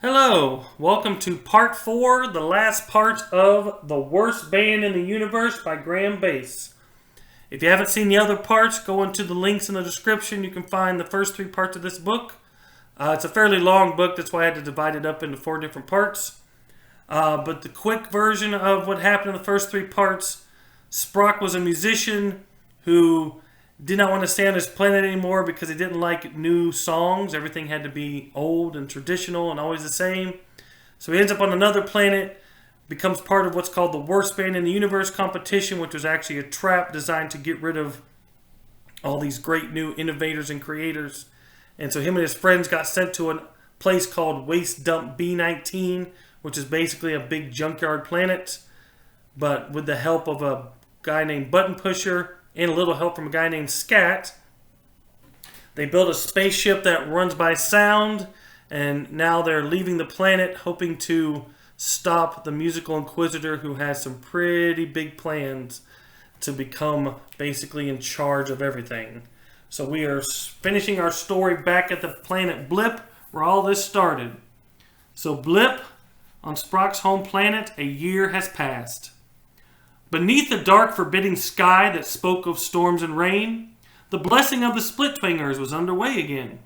Hello, welcome to part 4, the last part of The Worst Band in the Universe by Graeme. If you haven't seen the other parts, go into the links in the description. You can find the first 3 parts of this book. It's a fairly long book, that's why I had to divide it up into 4 different parts. But the quick version of what happened in the first 3 parts, Sprock was a musician who did not want to stay on this planet anymore because he didn't like new songs. Everything had to be old and traditional and always the same. So he ends up on another planet, becomes part of what's called the Worst Band in the Universe competition, which was actually a trap designed to get rid of all these great new innovators and creators. And so him and his friends got sent to a place called Waste Dump B19, which is basically a big junkyard planet, but with the help of a guy named Button Pusher and a little help from a guy named Scat, they built a spaceship that runs by sound, and now they're leaving the planet hoping to stop the musical inquisitor, who has some pretty big plans to become basically in charge of everything. So we are finishing our story back at the planet Blip, where all this started. So Blip, on Sprock's home planet, a year has passed. Beneath the dark, forbidding sky that spoke of storms and rain, the blessing of the Split-Twingers was underway again.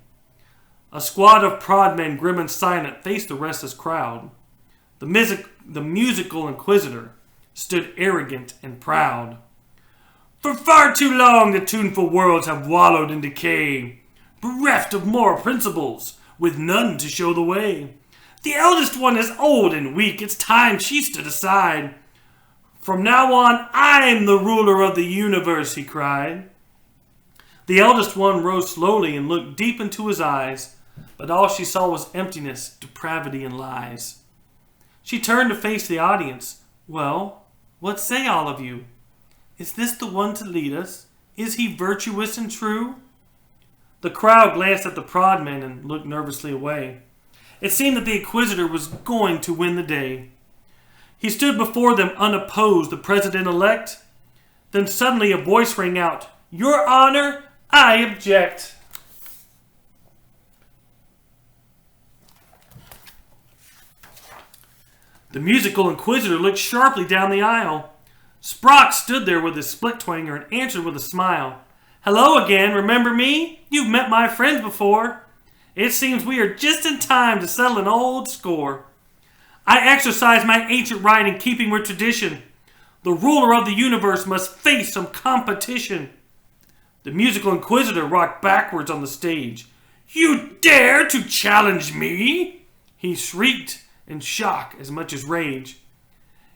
A squad of prod men, grim and silent, faced the restless crowd. The musical inquisitor stood arrogant and proud. For far too long the tuneful worlds have wallowed in decay, bereft of moral principles, with none to show the way. The eldest one is old and weak, it's time she stood aside. From now on, I'm the ruler of the universe, he cried. The eldest one rose slowly and looked deep into his eyes, but all she saw was emptiness, depravity, and lies. She turned to face the audience. Well, what say all of you? Is this the one to lead us? Is he virtuous and true? The crowd glanced at the prod men and looked nervously away. It seemed that the Inquisitor was going to win the day. He stood before them unopposed, the president-elect. Then suddenly a voice rang out, "Your Honor, I object." The musical inquisitor looked sharply down the aisle. Sprock stood there with his split-twanger and answered with a smile. "Hello again, remember me? You've met my friends before. It seems we are just in time to settle an old score. I exercise my ancient right in keeping with tradition. The ruler of the universe must face some competition." The musical inquisitor rocked backwards on the stage. "You dare to challenge me?" he shrieked in shock as much as rage.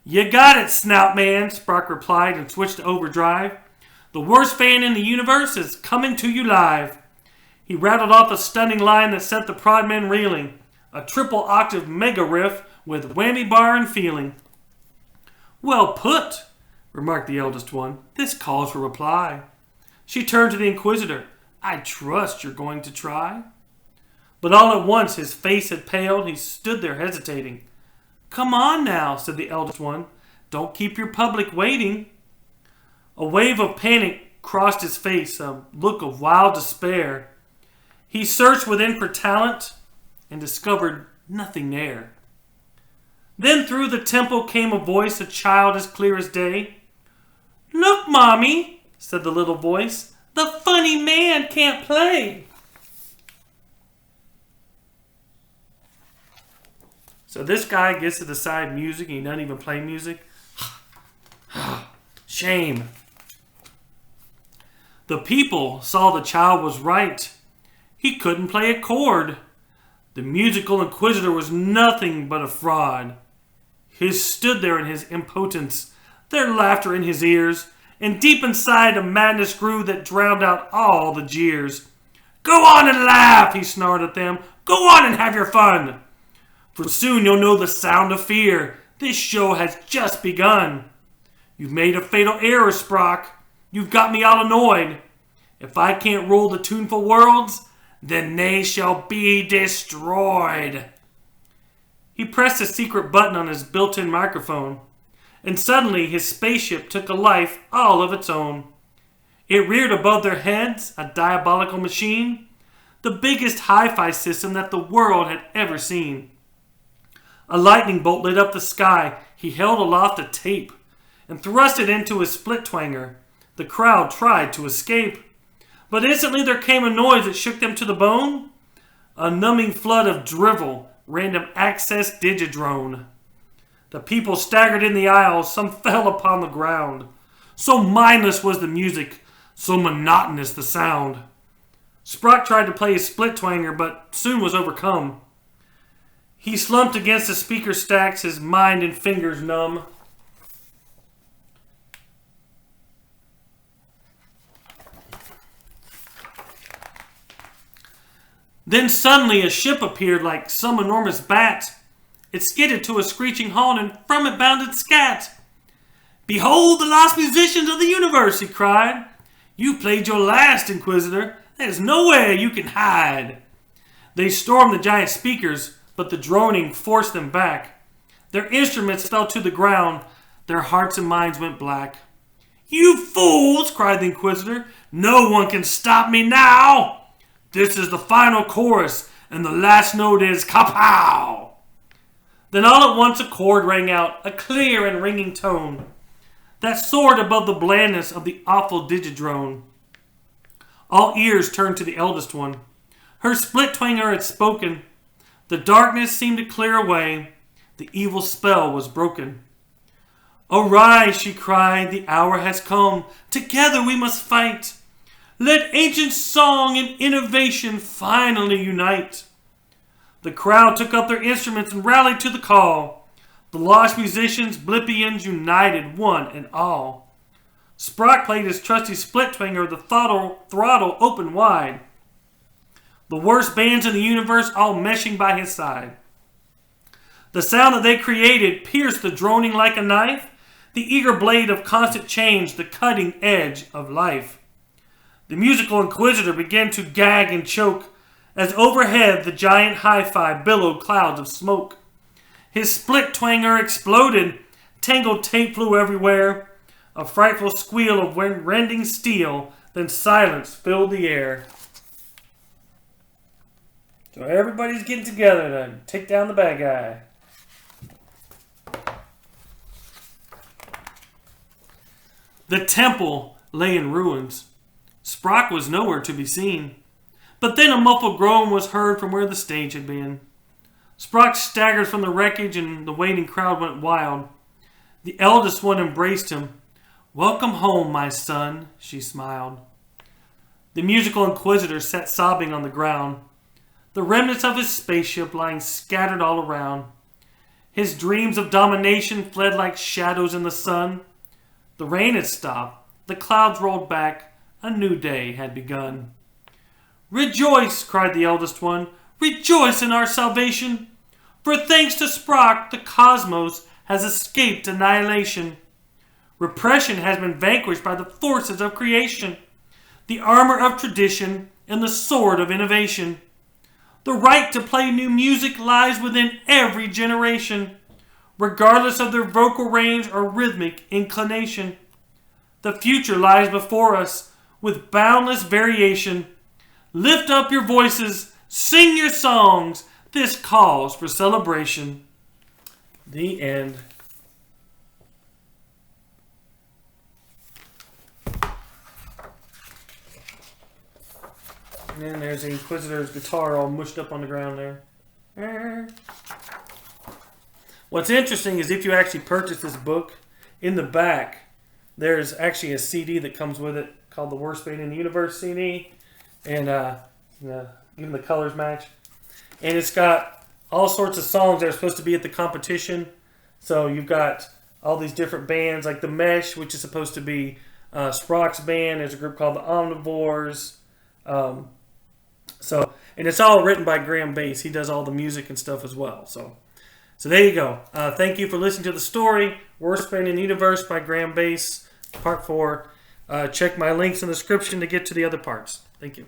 "You got it, snout man," Sprock replied and switched to overdrive. "The worst fan in the universe is coming to you live." He rattled off a stunning line that set the prod men reeling. A triple octave mega riff with whammy bar and feeling. "Well put," remarked the eldest one. "This calls for reply." She turned to the inquisitor. "I trust you're going to try." But all at once his face had paled. He stood there hesitating. "Come on now," said the eldest one. "Don't keep your public waiting." A wave of panic crossed his face, a look of wild despair. He searched within for talent and discovered nothing there. Then through the temple came a voice, a child as clear as day. "Look, Mommy," said the little voice, "the funny man can't play." So this guy gets to decide music and he doesn't even play music? Shame. The people saw the child was right. He couldn't play a chord. The musical inquisitor was nothing but a fraud. He stood there in his impotence, their laughter in his ears, and deep inside a madness grew that drowned out all the jeers. "Go on and laugh," he snarled at them. "Go on and have your fun. For soon you'll know the sound of fear. This show has just begun. You've made a fatal error, Sprock. You've got me all annoyed. If I can't rule the tuneful worlds, then they shall be destroyed." He pressed a secret button on his built-in microphone, and suddenly his spaceship took a life all of its own. It reared above their heads, a diabolical machine, the biggest hi-fi system that the world had ever seen. A lightning bolt lit up the sky. He held aloft a tape and thrust it into his split twanger. The crowd tried to escape, but instantly there came a noise that shook them to the bone. A numbing flood of drivel, random access digidrone. The people staggered in the aisles, some fell upon the ground. So mindless was the music, so monotonous the sound. Sprock tried to play his split twanger, but soon was overcome. He slumped against the speaker stacks, his mind and fingers numb. Then suddenly a ship appeared like some enormous bat. It skidded to a screeching halt, and from it bounded Scat. "Behold the lost musicians of the universe," he cried. "You played your last, Inquisitor. There's nowhere you can hide." They stormed the giant speakers, but the droning forced them back. Their instruments fell to the ground. Their hearts and minds went black. "You fools," cried the Inquisitor. "No one can stop me now. This is the final chorus, and the last note is kapow." Then all at once a chord rang out, a clear and ringing tone that soared above the blandness of the awful digidrone. All ears turned to the eldest one. Her split twanger had spoken. The darkness seemed to clear away. The evil spell was broken. "Arise," she cried, "the hour has come. Together we must fight. Let ancient song and innovation finally unite." The crowd took up their instruments and rallied to the call. The lost musicians, Blippians, united, one and all. Sprock played his trusty split twanger, the throttle open wide. The worst bands in the universe all meshing by his side. The sound that they created pierced the droning like a knife, the eager blade of constant change, the cutting edge of life. The musical Inquisitor began to gag and choke as overhead the giant hi-fi billowed clouds of smoke. His split twanger exploded. Tangled tape flew everywhere. A frightful squeal of rending steel, then silence filled the air. So everybody's getting together to take down the bad guy. The temple lay in ruins. Sprock was nowhere to be seen. But then a muffled groan was heard from where the stage had been. Sprock staggered from the wreckage, and the waiting crowd went wild. The eldest one embraced him. "Welcome home, my son," she smiled. The musical Inquisitor sat sobbing on the ground, the remnants of his spaceship lying scattered all around. His dreams of domination fled like shadows in the sun. The rain had stopped, the clouds rolled back, a new day had begun. "Rejoice," cried the eldest one, "rejoice in our salvation! For thanks to Sprock, the cosmos has escaped annihilation. Repression has been vanquished by the forces of creation, the armor of tradition, and the sword of innovation. The right to play new music lies within every generation, regardless of their vocal range or rhythmic inclination. The future lies before us with boundless variation. Lift up your voices, sing your songs, this calls for celebration." The end. And then there's the Inquisitor's guitar all mushed up on the ground there. What's interesting is if you actually purchase this book, in the back, there's actually a CD that comes with it called the Worst Band in the Universe CD. And even the colors match. And it's got all sorts of songs that are supposed to be at the competition. So you've got all these different bands, like The Mesh, which is supposed to be Sprock's band. There's a group called the Omnivores. And it's all written by Graeme Bass. He does all the music and stuff as well. So there you go. Thank you for listening to the story, Worst Band in the Universe by Graeme Bass, Part 4. Check my links in the description to get to the other parts. Thank you.